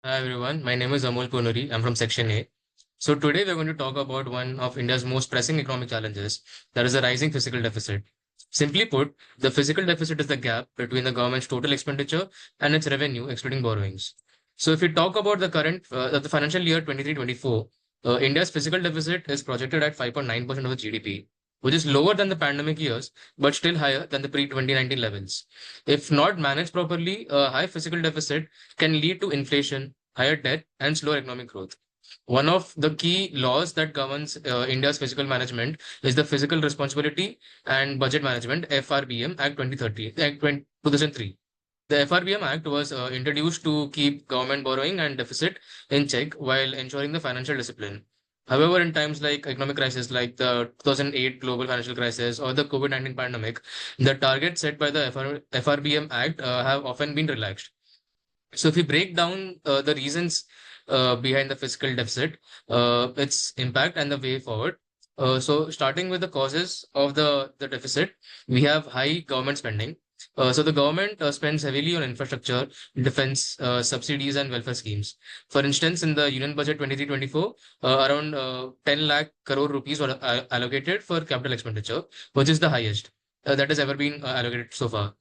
Hi everyone, my name is Amol Ponnuri. I'm from Section A. So today we're going to talk about one of India's most pressing economic challenges, that is the rising physical deficit. Simply put, the physical deficit is the gap between the government's total expenditure and its revenue, excluding borrowings. So if we talk about the financial year 23-24, India's physical deficit is projected at 5.9% of the GDP, which is lower than the pandemic years, but still higher than the pre-2019 levels. If not managed properly, a high physical deficit can lead to inflation, higher debt, and slower economic growth. One of the key laws that governs India's fiscal management is the Fiscal Responsibility and Budget Management (FRBM) Act 2003. The FRBM Act was introduced to keep government borrowing and deficit in check while ensuring the financial discipline. However, in times like economic crisis, like the 2008 global financial crisis or the COVID-19 pandemic, the targets set by the FRBM Act have often been relaxed. So if we break down the reasons behind the fiscal deficit, its impact and the way forward. So starting with the causes of the deficit, we have high government spending. So the government spends heavily on infrastructure, defense, subsidies, and welfare schemes. For instance, in the Union Budget 23-24, around 10 lakh crore rupees were allocated for capital expenditure, which is the highest that has ever been allocated so far.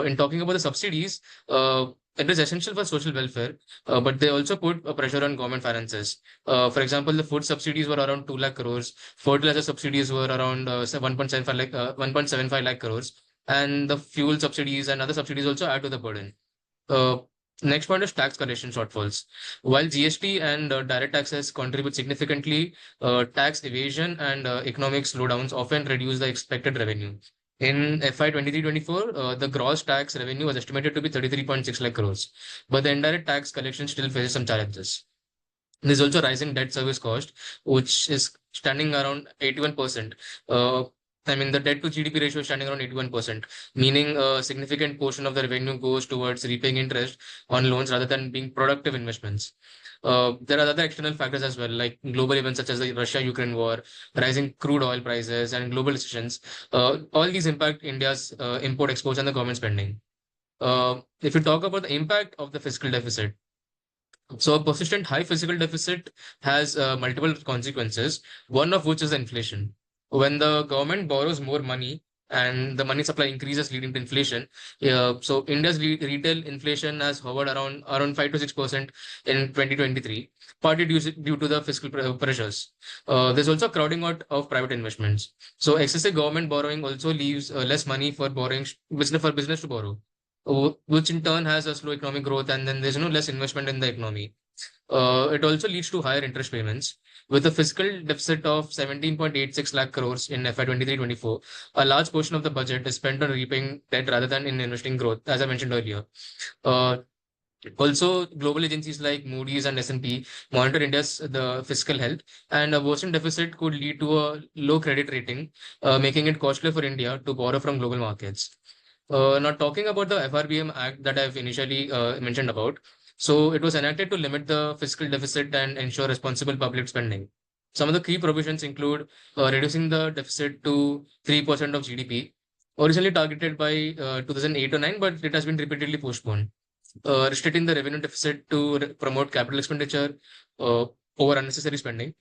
In talking about the subsidies, it is essential for social welfare, but they also put a pressure on government finances. For example, the food subsidies were around 2 lakh crores, fertilizer subsidies were around 1.75 lakh crores, and the fuel subsidies and other subsidies also add to the burden. Uh, Next point is tax collection shortfalls. While GST and direct taxes contribute significantly, tax evasion and economic slowdowns often reduce the expected revenue. In FY 23-24, the gross tax revenue was estimated to be 33.6 lakh crores, but the indirect tax collection still faces some challenges. There's also rising debt service cost, which is standing around 81%. Uh, I mean, the debt to GDP ratio is standing around 81%, meaning a significant portion of the revenue goes towards repaying interest on loans rather than being productive investments. There are other external factors as well, like global events such as the Russia-Ukraine war, rising crude oil prices, and global recessions. All these impact India's import exports and the government spending. If you talk about the impact of the fiscal deficit, so a persistent high physical deficit has multiple consequences, one of which is inflation. When the government borrows more money and the money supply increases leading to inflation, so India's retail inflation has hovered around 5 to 6% in 2023, partly due to the fiscal pressures. There's also crowding out of private investments. So excessive government borrowing also leaves less money for borrowing business to borrow, which in turn has a slow economic growth, and then there's no less investment in the economy. It also leads to higher interest payments. With a fiscal deficit of 17.86 lakh crores in FY 23-24, a large portion of the budget is spent on repaying debt rather than in investing growth, as I mentioned earlier. Uh, Also, global agencies like Moody's and S&P monitor India's the fiscal health, and a worsened deficit could lead to a low credit rating, making it costly for India to borrow from global markets. Now, talking about the FRBM Act that I've initially mentioned about, so it was enacted to limit the fiscal deficit and ensure responsible public spending. Some of the key provisions include reducing the deficit to 3% of GDP, originally targeted by 2008 or 9, but it has been repeatedly postponed. Restricting the revenue deficit to promote capital expenditure over unnecessary spending,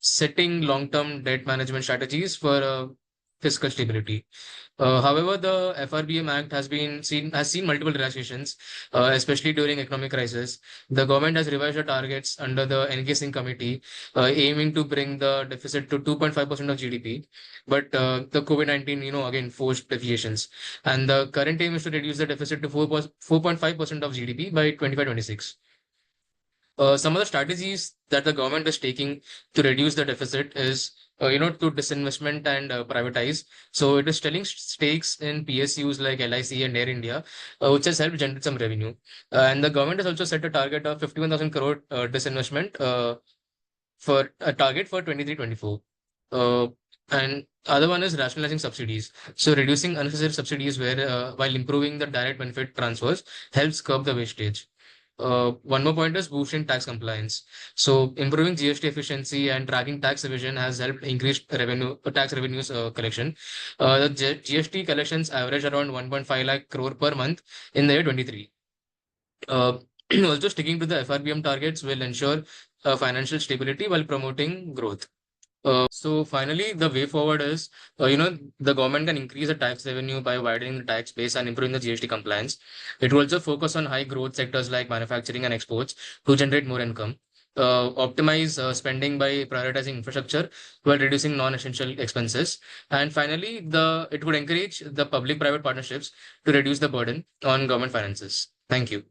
setting long-term debt management strategies for fiscal stability. However, the FRBM Act has seen multiple relaxations, especially during economic crisis. The government has revised the targets under the NK committee, aiming to bring the deficit to 2.5% of GDP. But the COVID-19, again forced deviations, and the current aim is to reduce the deficit to 4.5% of GDP by 25-26. Some of the strategies that the government is taking to reduce the deficit is, to disinvestment and privatize. So it is selling stakes in PSUs like LIC and Air India, which has helped generate some revenue. And the government has also set a target of 51,000 crore disinvestment for a target for 23-24. Uh, and other one is rationalizing subsidies. So reducing unnecessary subsidies where while improving the direct benefit transfers helps curb the wastage. One more point is boosting tax compliance. So improving GST efficiency and tracking tax evasion has helped increase tax revenues collection. The GST collections average around 1.5 lakh crore per month in the year 23. Also, sticking to the FRBM targets will ensure financial stability while promoting growth. So finally, the way forward is, the government can increase the tax revenue by widening the tax base and improving the GST compliance. It will also focus on high growth sectors like manufacturing and exports to generate more income. Optimize spending by prioritizing infrastructure while reducing non-essential expenses. And finally, it would encourage the public-private partnerships to reduce the burden on government finances. Thank you.